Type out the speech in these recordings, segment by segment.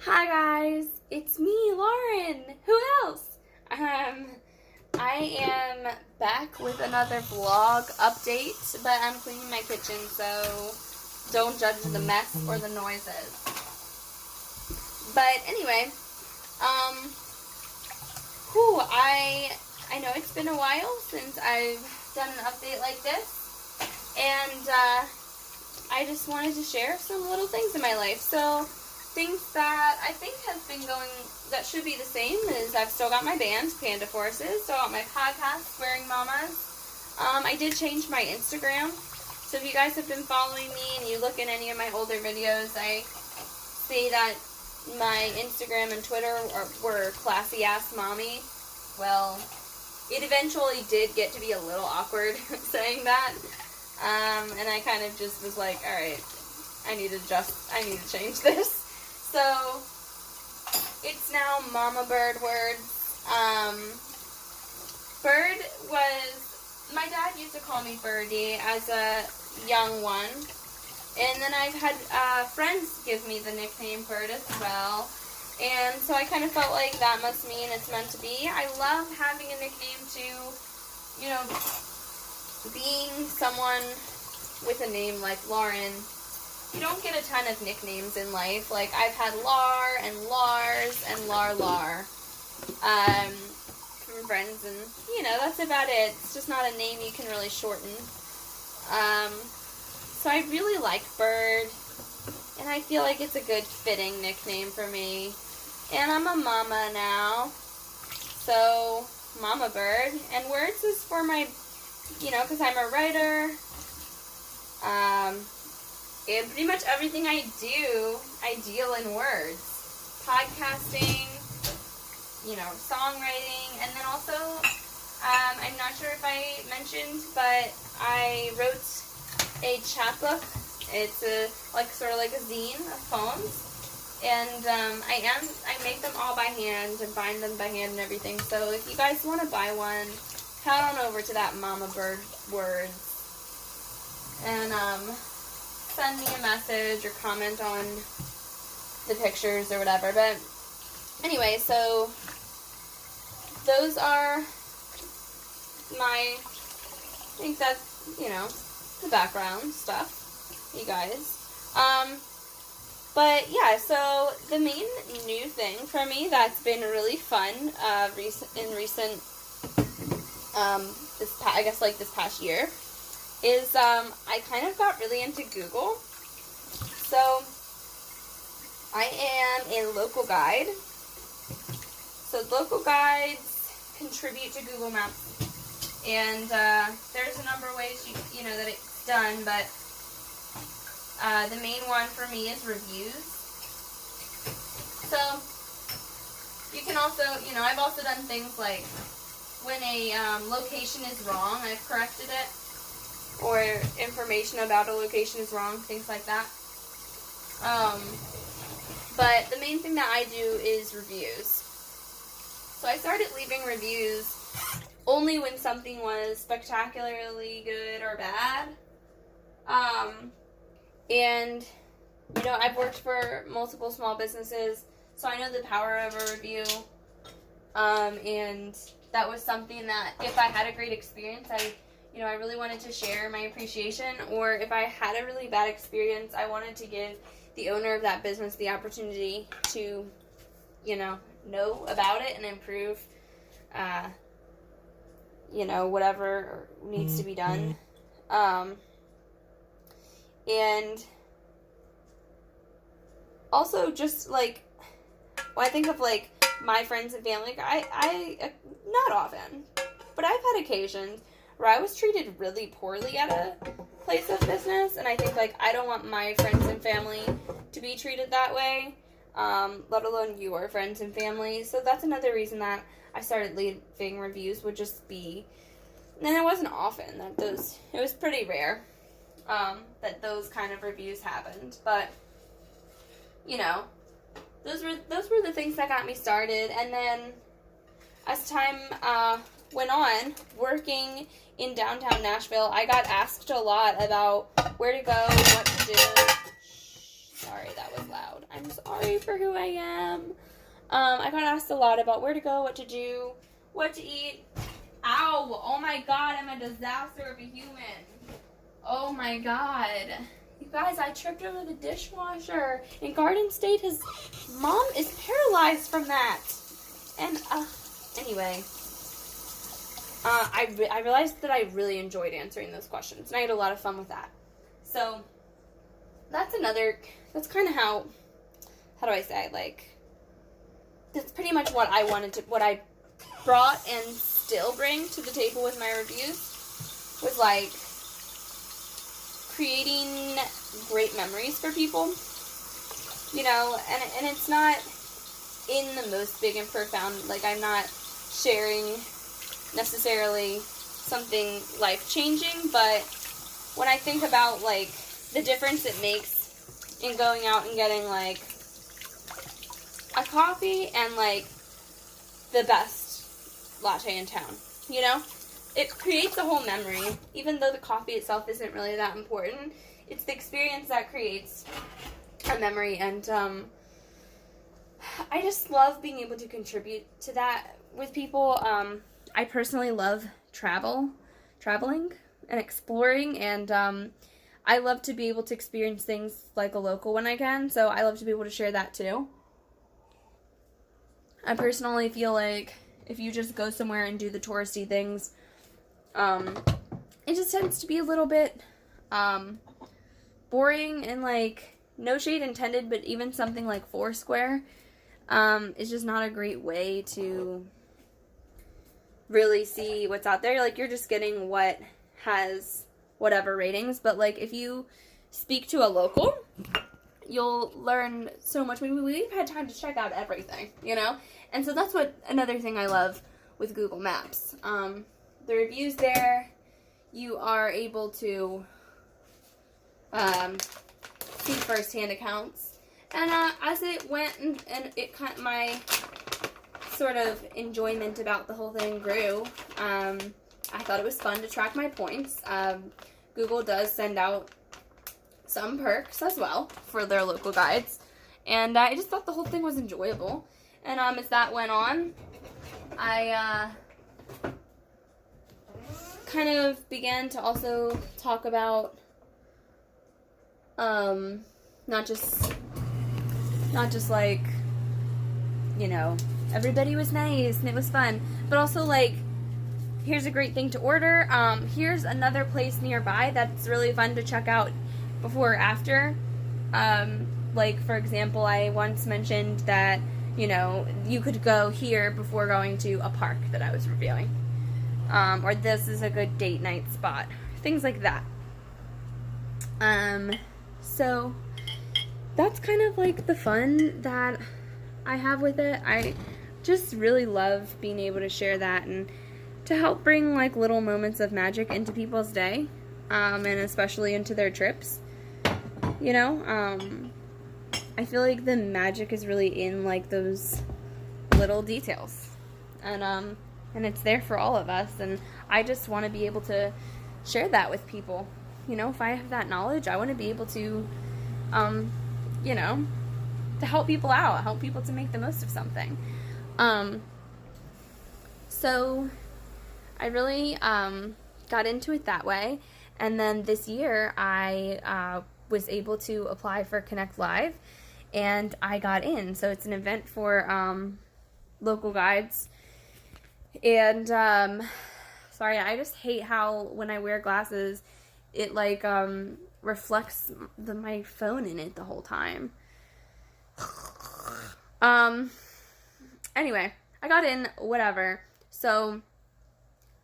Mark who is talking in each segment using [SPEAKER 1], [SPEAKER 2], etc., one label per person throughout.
[SPEAKER 1] Hi guys, it's me, Lauren. Who else? I am back with another vlog update, but I'm cleaning my kitchen, so don't judge the mess or the noises. But anyway, I know it's been a while since I've done an update like this, and I just wanted to share some little things in my life. So things that I think have been going, that should be the same, is I've still got my band, Panda Forces, still got my podcast, Swearing Mamas. I did change my Instagram, so if you guys have been following me and you look in any of my older videos, I say that my Instagram and Twitter were Classy Ass Mommy. Well, it eventually did get to be a little awkward saying that, and I kind of just was like, alright, I need to change this. So, it's now Mama Bird Words. Bird was, my dad used to call me Birdie as a young one. And then I've had friends give me the nickname Bird as well. And so I kind of felt like that must mean it's meant to be. I love having a nickname too, you know, being someone with a name like Lauren. You don't get a ton of nicknames in life. Like, I've had Lar and Lars and Lar from friends, and, you know, that's about it. It's just not a name you can really shorten. So I really like Bird, and I feel like it's a good fitting nickname for me. And I'm a mama now, so Mama Bird. And Words is for my, you know, because I'm a writer. And pretty much everything I do, I deal in words. Podcasting, you know, songwriting, and then also, I'm not sure if I mentioned, but I wrote a chapbook. It's sort of like a zine of poems. And I make them all by hand and bind them by hand and everything. So if you guys want to buy one, head on over to that Mama Bird Words. And, send me a message or comment on the pictures or whatever. But anyway, so those are my, I think that's, you know, the background stuff, you guys. But yeah, so the main new thing for me that's been really fun in recent, this past year, is I kind of got really into Google. So I am a local guide. So local guides contribute to Google Maps, and there's a number of ways you know that it's done, but the main one for me is reviews. So you can also, you know, I've also done things like when a location is wrong, I've corrected it. Or information about a location is wrong, things like that. But the main thing that I do is reviews. So I started leaving reviews only when something was spectacularly good or bad. And, you know, I've worked for multiple small businesses, so I know the power of a review. And that was something that if I had a great experience, I really wanted to share my appreciation, or if I had a really bad experience, I wanted to give the owner of that business the opportunity to, you know about it and improve, whatever needs to be done. And also just, like, when I think of, like, my friends and family, I not often, but I've had occasions where I was treated really poorly at a place of business, and I think, like, I don't want my friends and family to be treated that way, let alone your friends and family. So that's another reason that I started leaving reviews, would just be, and it wasn't often that it was pretty rare, that those kind of reviews happened, but, you know, those were the things that got me started. And then as time went on, working in downtown Nashville, I got asked a lot about where to go, what to do. Sorry, that was loud. I'm sorry for who I am. I got asked a lot about where to go, what to do, what to eat. Ow! Oh my god, I'm a disaster of a human. Oh my god. You guys, I tripped over the dishwasher. And Garden State, his mom is paralyzed from that. And, anyway. I realized that I really enjoyed answering those questions. And I had a lot of fun with that. So, that's kind of how do I say, like, that's pretty much what I brought and still bring to the table with my reviews, was, like, creating great memories for people, you know, and it's not in the most big and profound, like, I'm not sharing necessarily something life-changing, but when I think about, like, the difference it makes in going out and getting, like, a coffee and, like, the best latte in town, you know? It creates a whole memory, even though the coffee itself isn't really that important. It's the experience that creates a memory, and I just love being able to contribute to that with people. I personally love traveling and exploring, and I love to be able to experience things like a local when I can, so I love to be able to share that too. I personally feel like if you just go somewhere and do the touristy things, it just tends to be a little bit boring, and, like, no shade intended, but even something like Foursquare is just not a great way to really see what's out there. Like, you're just getting what has whatever ratings, but, like, if you speak to a local, you'll learn so much. We've had time to check out everything, you know? And so that's another thing I love with Google Maps. The reviews there, you are able to see firsthand accounts. And as it went and it kind of, my sort of enjoyment about the whole thing grew, I thought it was fun to track my points. Google does send out some perks as well for their local guides, and I just thought the whole thing was enjoyable. And as that went on, I kind of began to also talk about not just like, you know, everybody was nice and it was fun, but also, like, here's a great thing to order, here's another place nearby that's really fun to check out before or after. Like, for example, I once mentioned that, you know, you could go here before going to a park that I was reviewing. Or this is a good date night spot. Things like that. So that's kind of like the fun that I have with it. I just really love being able to share that and to help bring, like, little moments of magic into people's day, and especially into their trips. You know, I feel like the magic is really in, like, those little details, and it's there for all of us, and I just want to be able to share that with people. You know, if I have that knowledge, I want to be able to, you know, to help people out, help people to make the most of something. So I really got into it that way, and then this year I was able to apply for Connect Live, and I got in. So it's an event for local guides, and sorry, I just hate how when I wear glasses it, like, reflects my phone in it the whole time. Anyway, I got in, whatever. So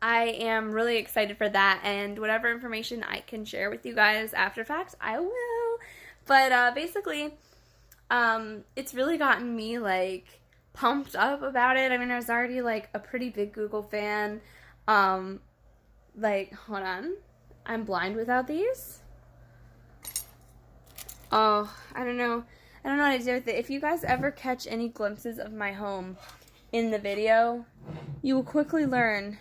[SPEAKER 1] I am really excited for that, and whatever information I can share with you guys after fact, I will. But basically, it's really gotten me, like, pumped up about it. I mean, I was already, like, a pretty big Google fan. Like, hold on. I'm blind without these. Oh, I don't know what to do with it. If you guys ever catch any glimpses of my home in the video, you will quickly learn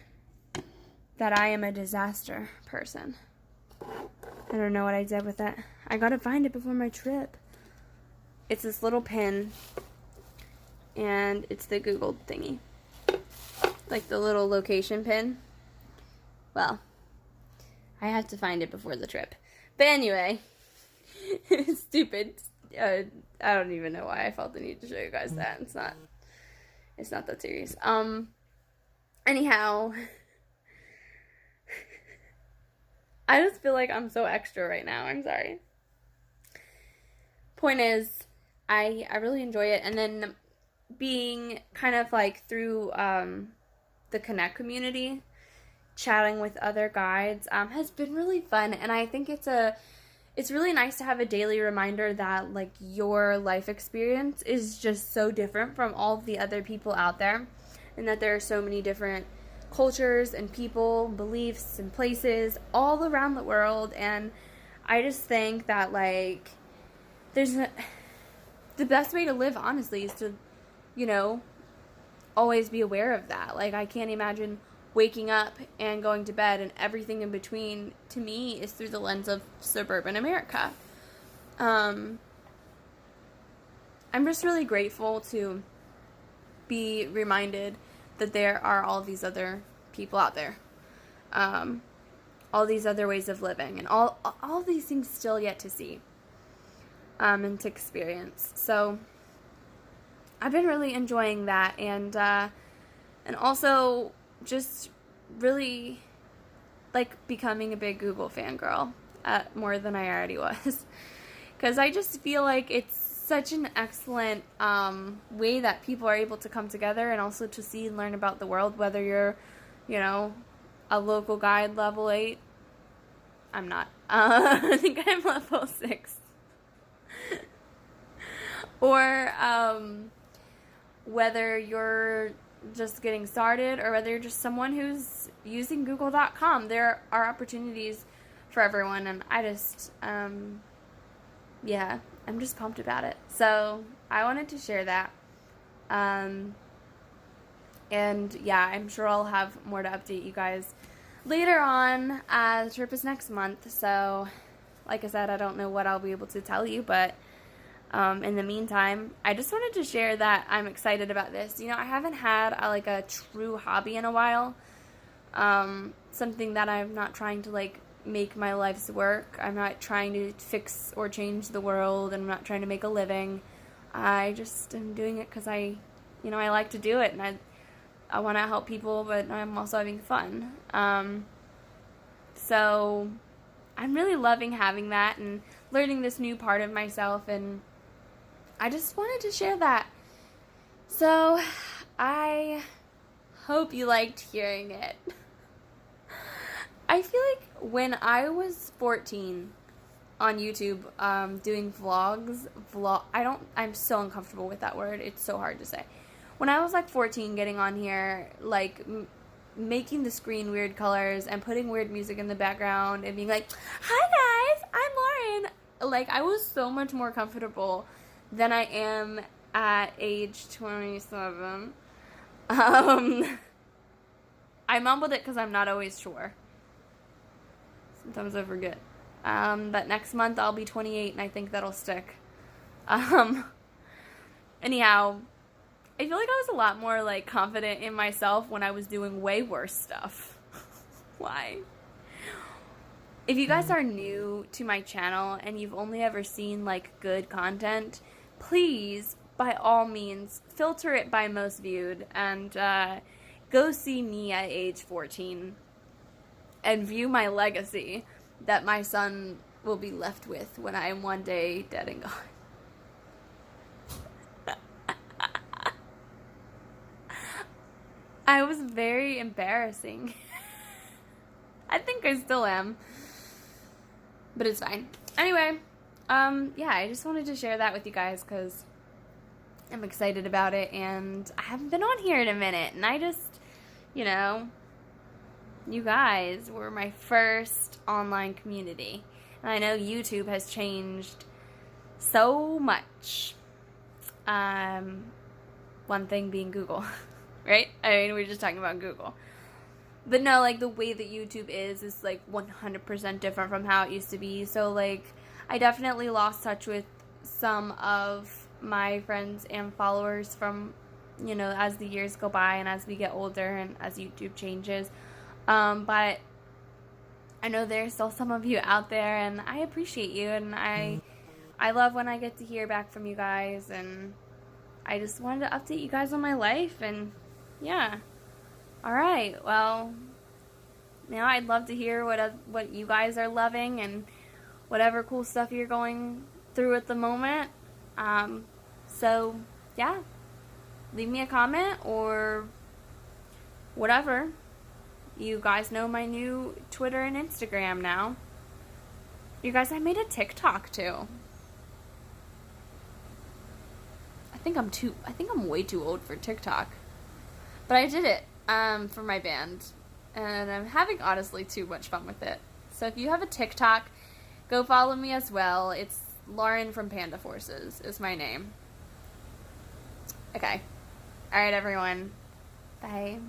[SPEAKER 1] that I am a disaster person. I don't know what I did with it. I gotta find it before my trip. it's this little pin, and it's the Google thingy. Like the little location pin. Well, I had to find it before the trip. But anyway, it's stupid. I don't even know why I felt the need to show you guys that. It's not that serious. Anyhow, I just feel like I'm so extra right now. I'm sorry. Point is, I really enjoy it. And then being kind of like through the Connect community, chatting with other guides has been really fun. And I think it's really nice to have a daily reminder that like your life experience is just so different from all of the other people out there, and that there are so many different cultures and people, beliefs and places all around the world. And I just think that like the best way to live, honestly, is to, you know, always be aware of that. Like, I can't imagine waking up and going to bed, and everything in between, to me, is through the lens of suburban America. I'm just really grateful to be reminded that there are all these other people out there. All these other ways of living, and all these things still yet to see and to experience. So I've been really enjoying that, and also just really like becoming a big Google fangirl more than I already was, because I just feel like it's such an excellent way that people are able to come together and also to see and learn about the world, whether you're, you know, a local guide level 8. I'm not. I think I'm level 6. Or whether you're just getting started, or whether you're just someone who's using Google.com. There are opportunities for everyone, and I just, yeah, I'm just pumped about it. So I wanted to share that. And yeah, I'm sure I'll have more to update you guys later on. The trip is next month, so like I said, I don't know what I'll be able to tell you, but in the meantime, I just wanted to share that I'm excited about this. You know, I haven't had a true hobby in a while. Something that I'm not trying to like make my life's work. I'm not trying to fix or change the world, and I'm not trying to make a living. I just am doing it because I like to do it, and I want to help people, but I'm also having fun. So I'm really loving having that and learning this new part of myself, and I just wanted to share that. So I hope you liked hearing it. I feel like when I was 14 on YouTube, doing vlogs, I'm so uncomfortable with that word. It's so hard to say. When I was like 14, getting on here, like making the screen weird colors and putting weird music in the background and being like, "Hi guys, I'm Lauren." Like, I was so much more comfortable than I am at age 27. I mumbled it because I'm not always sure. Sometimes I forget. But next month I'll be 28, and I think that'll stick. Anyhow, I feel like I was a lot more like confident in myself when I was doing way worse stuff. Why? If you guys are new to my channel and you've only ever seen like good content, please, by all means, filter it by most viewed, and go see me at age 14 and view my legacy that my son will be left with when I am one day dead and gone. I was very embarrassing. I think I still am. But it's fine. Anyway, yeah, I just wanted to share that with you guys because I'm excited about it, and I haven't been on here in a minute, and I just, you guys were my first online community, and I know YouTube has changed so much. One thing being Google, right? I mean, we were just talking about Google. But no, like, the way that YouTube is like 100% different from how it used to be. So, like, I definitely lost touch with some of my friends and followers from, as the years go by and as we get older and as YouTube changes. But I know there's still some of you out there, and I appreciate you, and I love when I get to hear back from you guys, and I just wanted to update you guys on my life, and yeah. Alright, well, I'd love to hear what you guys are loving and whatever cool stuff you're going through at the moment. So, yeah. Leave me a comment or whatever. You guys know my new Twitter and Instagram now. You guys, I made a TikTok too. I think I'm way too old for TikTok. But I did it for my band. And I'm having honestly too much fun with it. So if you have a TikTok, go follow me as well. It's Lauren from Panda Forces is my name. Okay. Alright, everyone. Bye.